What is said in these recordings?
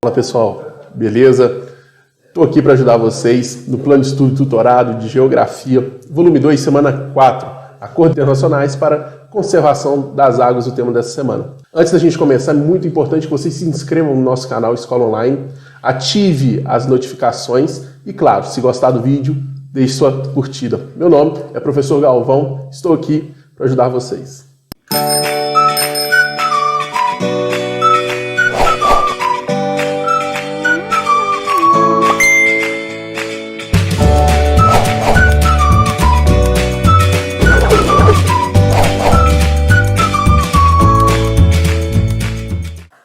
Fala pessoal, beleza? Estou aqui para ajudar vocês no plano de estudo tutorado de Geografia, volume 2, semana 4, Acordos Internacionais para Conservação das Águas, o tema dessa semana. Antes da gente começar, é muito importante que vocês se inscrevam no nosso canal Escola Online, ative as notificações e, claro, se gostar do vídeo, deixe sua curtida. Meu nome é Professor Galvão, estou aqui para ajudar vocês.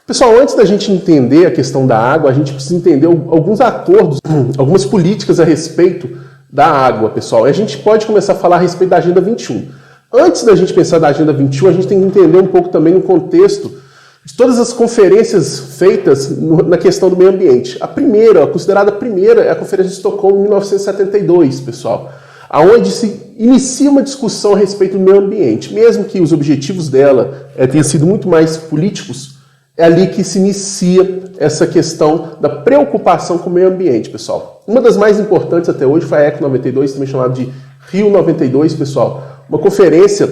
Pessoal, antes da gente entender a questão da água, a gente precisa entender alguns acordos, algumas políticas a respeito da água, pessoal. A gente pode começar a falar a respeito da Agenda 21. Antes da gente pensar na Agenda 21, a gente tem que entender um pouco também o contexto de todas as conferências feitas na questão do meio ambiente. A primeira, a considerada primeira, é a Conferência de Estocolmo em 1972, pessoal, aonde se inicia uma discussão a respeito do meio ambiente. Mesmo que os objetivos dela tenham sido muito mais políticos, é ali que se inicia essa questão da preocupação com o meio ambiente, pessoal. Uma das mais importantes até hoje foi a ECO 92, também chamada de Rio 92, pessoal. Uma conferência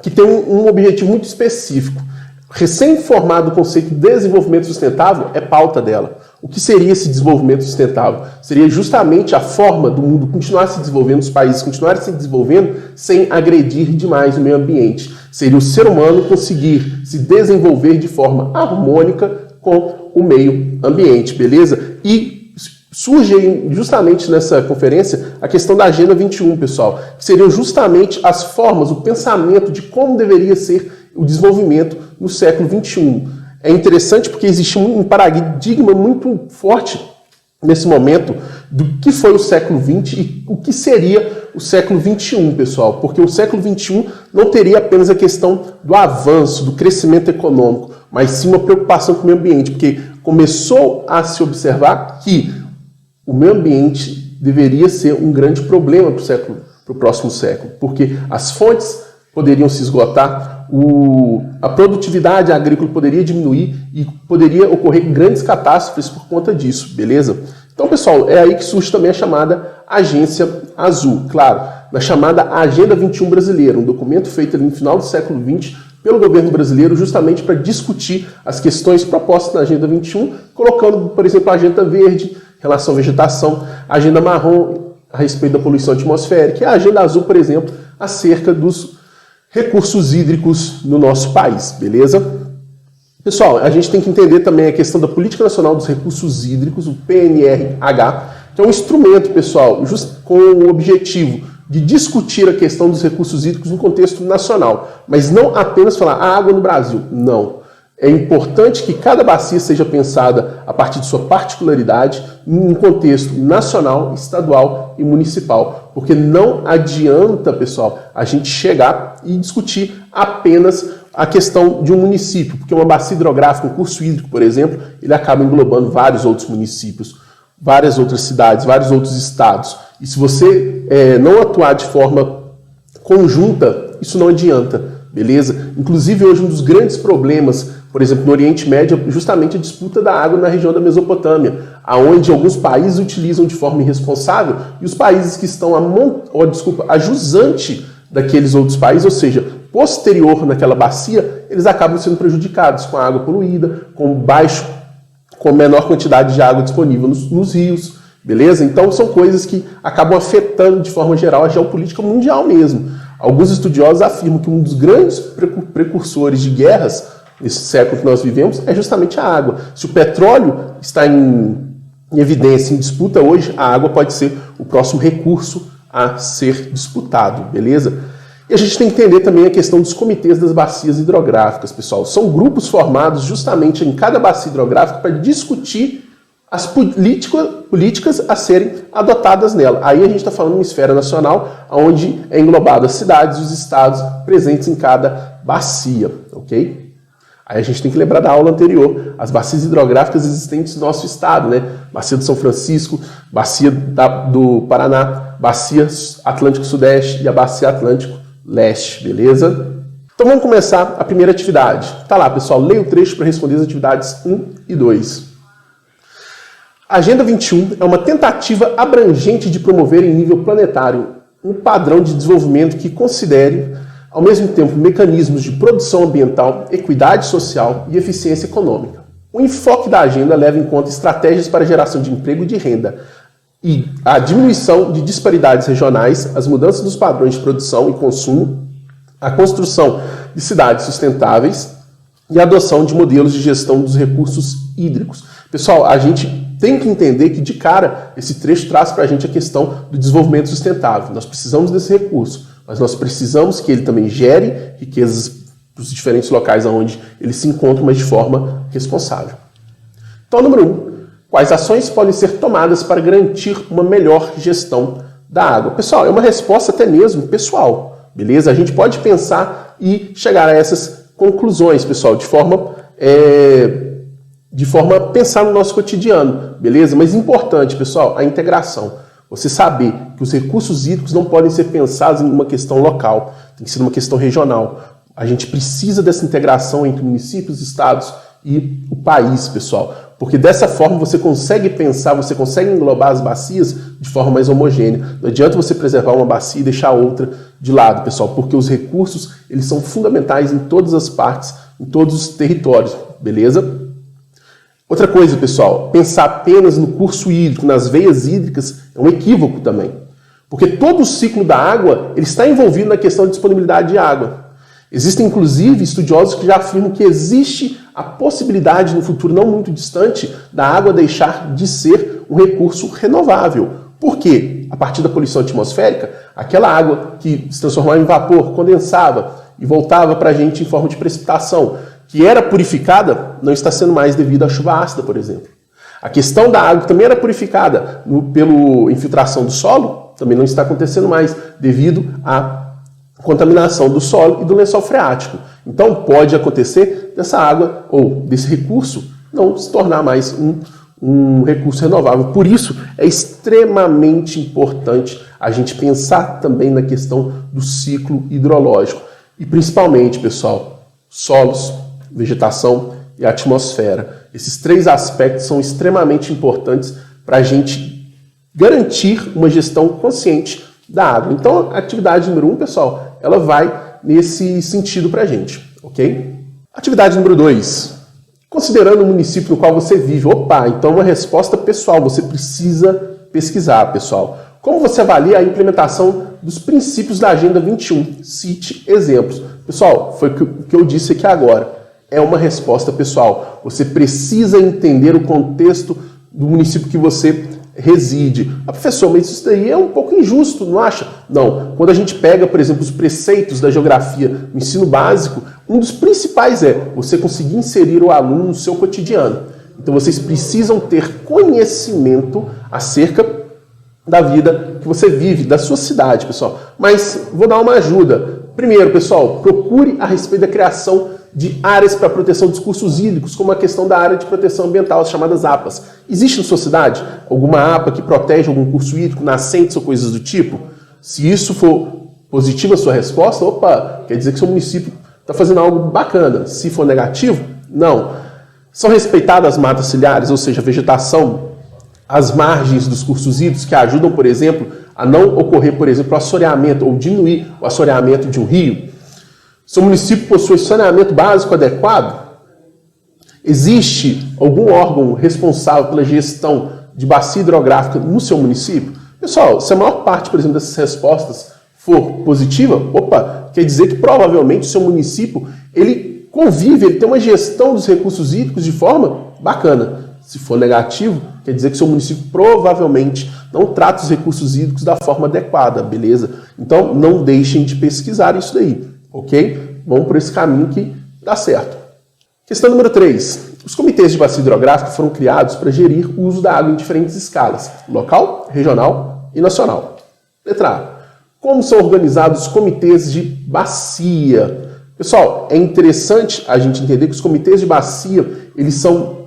que tem um objetivo muito específico. Recém-formado o conceito de desenvolvimento sustentável é pauta dela. O que seria esse desenvolvimento sustentável? Seria justamente a forma do mundo continuar se desenvolvendo, os países continuarem se desenvolvendo sem agredir demais o meio ambiente. Seria o ser humano conseguir se desenvolver de forma harmônica com o meio ambiente, beleza? E surge justamente nessa conferência a questão da Agenda 21, pessoal, que seriam justamente as formas, o pensamento de como deveria ser o desenvolvimento no século 21. É interessante porque existe um paradigma muito forte nesse momento do que foi o século XX e o que seria o século XXI, pessoal. Porque o século XXI não teria apenas a questão do avanço, do crescimento econômico, mas sim uma preocupação com o meio ambiente, porque começou a se observar que o meio ambiente deveria ser um grande problema para o próximo século, porque as fontes poderiam se esgotar, a produtividade agrícola poderia diminuir e poderia ocorrer grandes catástrofes por conta disso, beleza? Então, pessoal, é aí que surge também a chamada Agência Azul. Claro, na chamada Agenda 21 brasileira, um documento feito ali no final do século XX pelo governo brasileiro justamente para discutir as questões propostas na Agenda 21, colocando, por exemplo, a Agenda Verde, relação à vegetação, a Agenda Marrom a respeito da poluição atmosférica e a Agenda Azul, por exemplo, acerca dos recursos hídricos no nosso país, beleza? Pessoal, a gente tem que entender também a questão da Política Nacional dos Recursos Hídricos, o PNRH, que é um instrumento, pessoal, com o objetivo de discutir a questão dos recursos hídricos no contexto nacional, mas não apenas falar a água no Brasil, não. É importante que cada bacia seja pensada a partir de sua particularidade, em um contexto nacional, estadual e municipal. Porque não adianta, pessoal, a gente chegar e discutir apenas a questão de um município, porque uma bacia hidrográfica, um curso hídrico, por exemplo, ele acaba englobando vários outros municípios, várias outras cidades, vários outros estados. E se você não atuar de forma conjunta, isso não adianta, beleza? Inclusive, hoje, um dos grandes problemas, por exemplo, no Oriente Médio, é justamente a disputa da água na região da Mesopotâmia, onde alguns países utilizam de forma irresponsável e os países que estão a jusante daqueles outros países, ou seja, posterior naquela bacia, eles acabam sendo prejudicados com a água poluída, com menor quantidade de água disponível nos rios, beleza? Então são coisas que acabam afetando de forma geral a geopolítica mundial mesmo. Alguns estudiosos afirmam que um dos grandes precursores de guerras nesse século que nós vivemos é justamente a água. Se o petróleo está em evidência, em disputa hoje, a água pode ser o próximo recurso a ser disputado, beleza? E a gente tem que entender também a questão dos comitês das bacias hidrográficas, pessoal. São grupos formados justamente em cada bacia hidrográfica para discutir as políticas a serem adotadas nela. Aí a gente está falando em esfera nacional, onde é englobado as cidades e os estados presentes em cada bacia, ok? Aí a gente tem que lembrar da aula anterior, as bacias hidrográficas existentes no nosso estado, né? Bacia do São Francisco, bacia do Paraná, bacia Atlântico Sudeste e a bacia Atlântico Leste, beleza? Então vamos começar a primeira atividade. Tá lá, pessoal, leia o trecho para responder as atividades 1 e 2. A Agenda 21 é uma tentativa abrangente de promover em nível planetário um padrão de desenvolvimento que considere, ao mesmo tempo, mecanismos de produção ambiental, equidade social e eficiência econômica. O enfoque da agenda leva em conta estratégias para a geração de emprego e de renda e a diminuição de disparidades regionais, as mudanças dos padrões de produção e consumo, a construção de cidades sustentáveis e a adoção de modelos de gestão dos recursos hídricos. Pessoal, a gente tem que entender que, de cara, esse trecho traz para a gente a questão do desenvolvimento sustentável. Nós precisamos desse recurso, mas nós precisamos que ele também gere riquezas para os diferentes locais onde ele se encontra, mas de forma responsável. Então, número 1, quais ações podem ser tomadas para garantir uma melhor gestão da água? Pessoal, é uma resposta até mesmo pessoal, beleza? A gente pode pensar e chegar a essas conclusões, pessoal, de forma pensar no nosso cotidiano, beleza? Mas importante, pessoal, a integração. Você saber que os recursos hídricos não podem ser pensados em uma questão local, tem que ser uma questão regional. A gente precisa dessa integração entre municípios, estados e o país, pessoal. Porque dessa forma você consegue pensar, você consegue englobar as bacias de forma mais homogênea. Não adianta você preservar uma bacia e deixar outra de lado, pessoal, porque os recursos eles são fundamentais em todas as partes, em todos os territórios, beleza? Outra coisa, pessoal, pensar apenas no curso hídrico, nas veias hídricas, é um equívoco também. Porque todo o ciclo da água ele está envolvido na questão de disponibilidade de água. Existem, inclusive, estudiosos que já afirmam que existe a possibilidade, no futuro não muito distante, da água deixar de ser um recurso renovável. Por quê? A partir da poluição atmosférica, aquela água que se transformava em vapor, condensava e voltava para a gente em forma de precipitação, que era purificada, não está sendo mais devido à chuva ácida, por exemplo. A questão da água que também era purificada pela infiltração do solo, também não está acontecendo mais, devido à contaminação do solo e do lençol freático. Então pode acontecer dessa água ou desse recurso não se tornar mais um recurso renovável. Por isso é extremamente importante a gente pensar também na questão do ciclo hidrológico. E principalmente, pessoal, solos, vegetação e atmosfera. Esses 3 aspectos são extremamente importantes para a gente garantir uma gestão consciente da água. Então, a atividade número 1, pessoal, ela vai nesse sentido para a gente, ok? Atividade número 2. Considerando o município no qual você vive. Opa, então uma resposta pessoal. Você precisa pesquisar, pessoal. Como você avalia a implementação dos princípios da Agenda 21? Cite exemplos. Pessoal, foi o que eu disse aqui agora. É uma resposta pessoal. Você precisa entender o contexto do município que você reside. Ah, professor, mas isso daí é um pouco injusto, não acha? Não. Quando a gente pega, por exemplo, os preceitos da geografia no ensino básico, um dos principais é você conseguir inserir o aluno no seu cotidiano. Então vocês precisam ter conhecimento acerca da vida que você vive, da sua cidade, pessoal. Mas vou dar uma ajuda. Primeiro, pessoal, procure a respeito da criação de áreas para proteção dos cursos hídricos, como a questão da área de proteção ambiental, as chamadas APAs. Existe na sua cidade alguma APA que protege algum curso hídrico, nascentes ou coisas do tipo? Se isso for positiva a sua resposta, opa, quer dizer que seu município está fazendo algo bacana. Se for negativo, não. São respeitadas as matas ciliares, ou seja, a vegetação, as margens dos cursos hídricos que ajudam, por exemplo, a não ocorrer, por exemplo, o assoreamento ou diminuir o assoreamento de um rio. Seu município possui saneamento básico adequado? Existe algum órgão responsável pela gestão de bacia hidrográfica no seu município? Pessoal, se a maior parte, por exemplo, dessas respostas for positiva, opa, quer dizer que provavelmente o seu município ele convive, ele tem uma gestão dos recursos hídricos de forma bacana. Se for negativo, quer dizer que o seu município provavelmente não trata os recursos hídricos da forma adequada, beleza? Então não deixem de pesquisar isso daí. Ok? Vamos por esse caminho que dá certo. Questão número 3. Os comitês de bacia hidrográfica foram criados para gerir o uso da água em diferentes escalas, local, regional e nacional. Letra A. Como são organizados os comitês de bacia? Pessoal, é interessante a gente entender que os comitês de bacia, eles são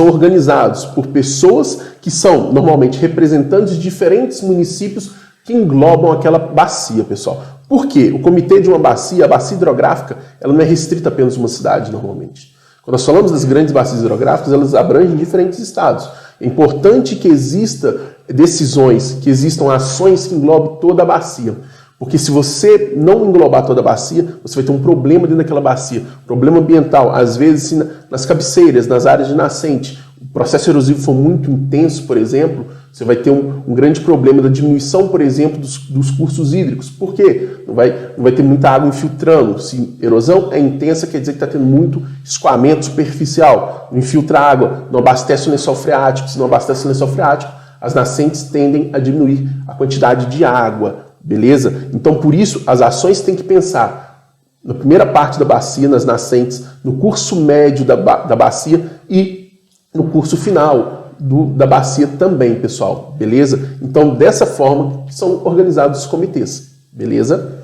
organizados por pessoas que são, normalmente, representantes de diferentes municípios que englobam aquela bacia, pessoal. Por quê? O comitê de uma bacia, a bacia hidrográfica, ela não é restrita apenas a uma cidade, normalmente. Quando nós falamos das grandes bacias hidrográficas, elas abrangem diferentes estados. É importante que exista decisões, que existam ações que englobem toda a bacia. Porque se você não englobar toda a bacia, você vai ter um problema dentro daquela bacia. Problema ambiental, às vezes nas cabeceiras, nas áreas de nascente. O processo erosivo for muito intenso, por exemplo, você vai ter um grande problema da diminuição, por exemplo, dos cursos hídricos. Por quê? Não vai ter muita água infiltrando. Se a erosão é intensa, quer dizer que está tendo muito escoamento superficial. Não infiltra água, não abastece o lençol freático. Se não abastece o lençol freático, as nascentes tendem a diminuir a quantidade de água. Beleza? Então, por isso, as ações têm que pensar na primeira parte da bacia, nas nascentes, no curso médio da bacia e no curso final da bacia também, pessoal. Beleza? Então, dessa forma são organizados os comitês. Beleza?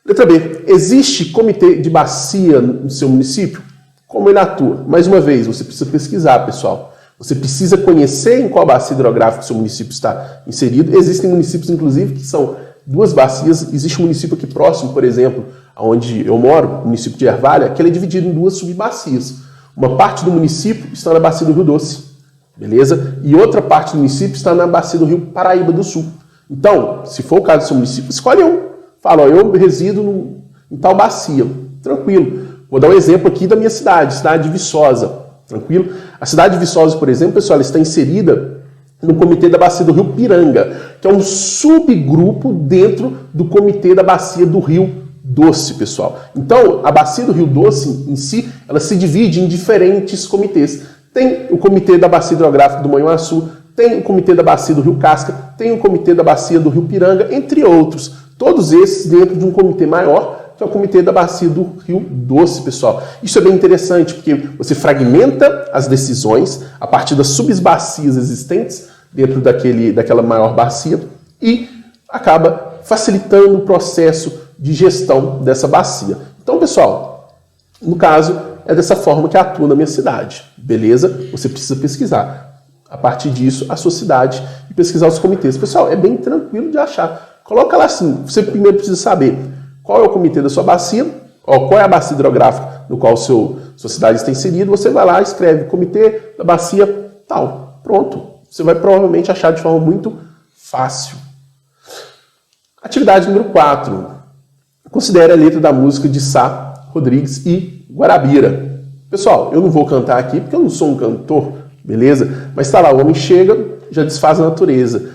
Letra B. Existe comitê de bacia no seu município? Como ele atua? Mais uma vez, você precisa pesquisar, pessoal. Você precisa conhecer em qual bacia hidrográfica o seu município está inserido. Existem municípios, inclusive, que são duas bacias. Existe um município aqui próximo, por exemplo, onde eu moro, o município de Ervalha, que ele é dividido em duas subbacias. Uma parte do município está na bacia do Rio Doce, beleza? E outra parte do município está na bacia do Rio Paraíba do Sul. Então, se for o caso do seu município, escolhe um. Fala, ó, eu resido em tal bacia. Tranquilo. Vou dar um exemplo aqui da minha cidade de Viçosa. Tranquilo? A cidade de Viçosa, por exemplo, pessoal, ela está inserida no Comitê da Bacia do Rio Piranga, que é um subgrupo dentro do Comitê da Bacia do Rio Doce, pessoal. Então, a Bacia do Rio Doce em si, ela se divide em diferentes comitês. Tem o Comitê da Bacia Hidrográfica do Manhuaçu, tem o Comitê da Bacia do Rio Casca, tem o Comitê da Bacia do Rio Piranga, entre outros. Todos esses dentro de um comitê maior, que é o Comitê da Bacia do Rio Doce, pessoal. Isso é bem interessante, porque você fragmenta as decisões a partir das subbacias existentes dentro daquela maior bacia e acaba facilitando o processo de gestão dessa bacia. Então, pessoal, no caso, é dessa forma que atua na minha cidade, beleza? Você precisa pesquisar, a partir disso, a sua cidade e pesquisar os comitês. Pessoal, é bem tranquilo de achar. Coloca lá assim, você primeiro precisa saber qual é o comitê da sua bacia, qual é a bacia hidrográfica no qual sua cidade está inserida, você vai lá e escreve comitê da bacia tal. Pronto. Você vai provavelmente achar de forma muito fácil. Atividade número 4. Considere a letra da música de Sá, Rodrigues e Guarabira. Pessoal, eu não vou cantar aqui porque eu não sou um cantor, beleza? Mas está lá, o homem chega, já desfaz a natureza.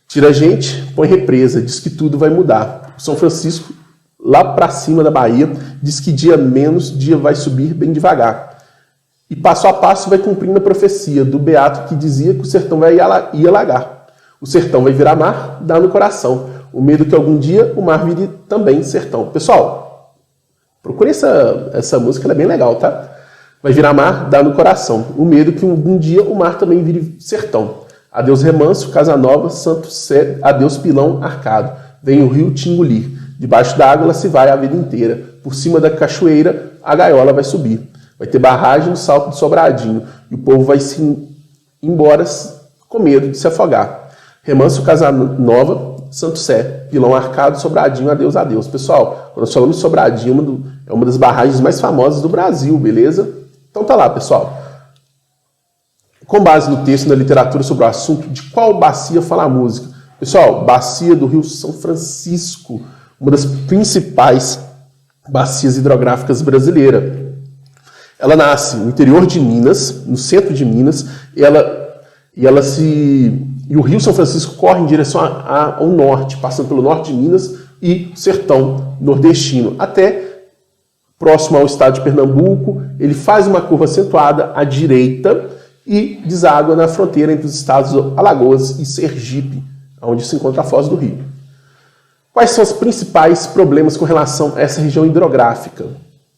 Tira a gente, põe represa, diz que tudo vai mudar. São Francisco, lá para cima da Bahia, diz que dia menos, dia vai subir bem devagar. E passo a passo vai cumprindo a profecia do beato que dizia que o sertão ia alagar. O sertão vai virar mar, dá no coração. O medo que algum dia o mar vire também sertão. Pessoal, procure essa música, ela é bem legal, tá? Vai virar mar, dá no coração. O medo que algum dia o mar também vire sertão. Adeus remanso, casa nova, santo sé, adeus pilão arcado. Vem o rio te engolir. Debaixo da água ela se vai a vida inteira. Por cima da cachoeira a gaiola vai subir. Vai ter barragem no salto do Sobradinho. E o povo vai se embora com medo de se afogar. Remanso, casa nova, santo sé, pilão arcado, Sobradinho, adeus, adeus. Pessoal, quando nós falamos de Sobradinho, é uma das barragens mais famosas do Brasil, beleza? Então tá lá, pessoal. Com base no texto e na literatura sobre o assunto, de qual bacia fala a música? Pessoal, bacia do Rio São Francisco, uma das principais bacias hidrográficas brasileiras. Ela nasce no interior de Minas, no centro de Minas, e o Rio São Francisco corre em direção ao norte, passando pelo norte de Minas e sertão nordestino, até próximo ao estado de Pernambuco. Ele faz uma curva acentuada à direita e deságua na fronteira entre os estados Alagoas e Sergipe, onde se encontra a Foz do Rio. Quais são os principais problemas com relação a essa região hidrográfica?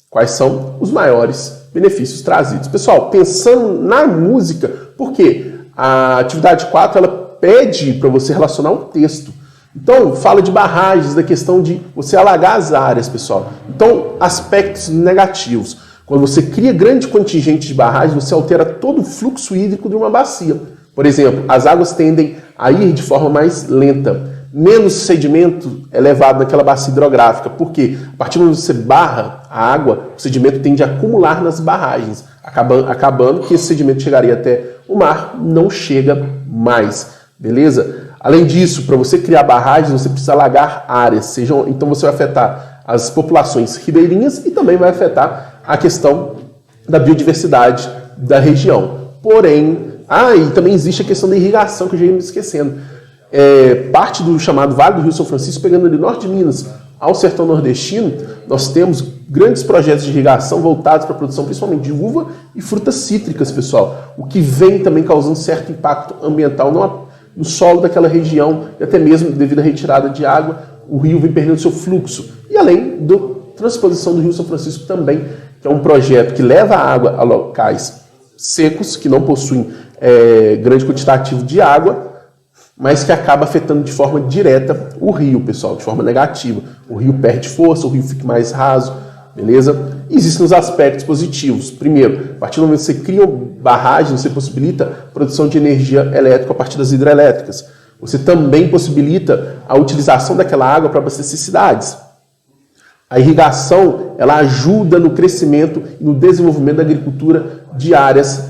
Quais são os maiores benefícios trazidos? Pessoal, pensando na música, por quê? A atividade 4 ela pede para você relacionar um texto. Então, fala de barragens, da questão de você alagar as áreas, pessoal. Então, aspectos negativos. Quando você cria grande contingente de barragens, você altera todo o fluxo hídrico de uma bacia. Por exemplo, as águas tendem a ir de forma mais lenta. menos sedimento é levado naquela bacia hidrográfica. Por quê? A partir do momento que você barra a água, o sedimento tende a acumular nas barragens, acabando que esse sedimento chegaria até o mar, não chega mais, beleza? Além disso, para você criar barragens, você precisa alagar áreas, então você vai afetar as populações ribeirinhas e também vai afetar a questão da biodiversidade da região. Porém, e também existe a questão da irrigação, que eu já ia me esquecendo. Parte do chamado Vale do Rio São Francisco, pegando ali norte de Minas ao sertão nordestino, nós temos grandes projetos de irrigação voltados para a produção principalmente de uva e frutas cítricas, pessoal, o que vem também causando certo impacto ambiental no solo daquela região, e até mesmo devido à retirada de água, o rio vem perdendo seu fluxo. E além da transposição do Rio São Francisco também, que é um projeto que leva a água a locais secos, que não possuem grande quantitativo de água, mas que acaba afetando de forma direta o rio, pessoal, de forma negativa. O rio perde força, o rio fica mais raso, beleza? E existem os aspectos positivos. Primeiro, a partir do momento que você cria barragens, você possibilita a produção de energia elétrica a partir das hidrelétricas. Você também possibilita a utilização daquela água para abastecer cidades. A irrigação, ela ajuda no crescimento e no desenvolvimento da agricultura de áreas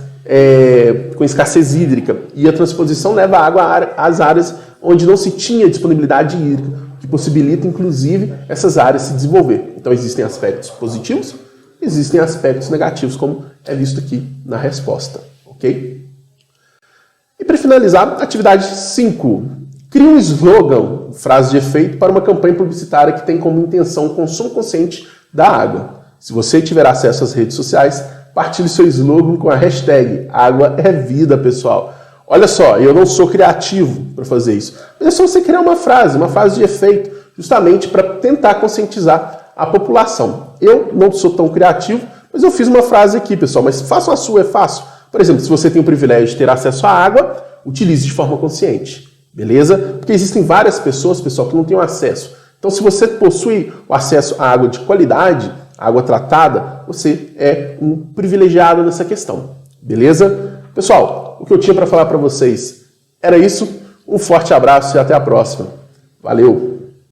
com escassez hídrica, e a transposição leva a água às áreas onde não se tinha disponibilidade hídrica, que possibilita, inclusive, essas áreas se desenvolver. Então, existem aspectos positivos, existem aspectos negativos, como é visto aqui na resposta, ok? E para finalizar, atividade 5. Crie um slogan, frase de efeito, para uma campanha publicitária que tem como intenção o consumo consciente da água. Se você tiver acesso às redes sociais, partilhe seu slogan com a hashtag Água é Vida, pessoal. Olha só, eu não sou criativo para fazer isso, mas é só você criar uma frase de efeito, justamente para tentar conscientizar a população. Eu não sou tão criativo, mas eu fiz uma frase aqui, pessoal, mas façam a sua, é fácil. Por exemplo, se você tem o privilégio de ter acesso à água, utilize de forma consciente, beleza? Porque existem várias pessoas, pessoal, que não têm acesso. Então, se você possui o acesso à água de qualidade, água tratada, você é um privilegiado nessa questão, beleza? Pessoal, o que eu tinha para falar para vocês era isso. Um forte abraço e até a próxima. Valeu!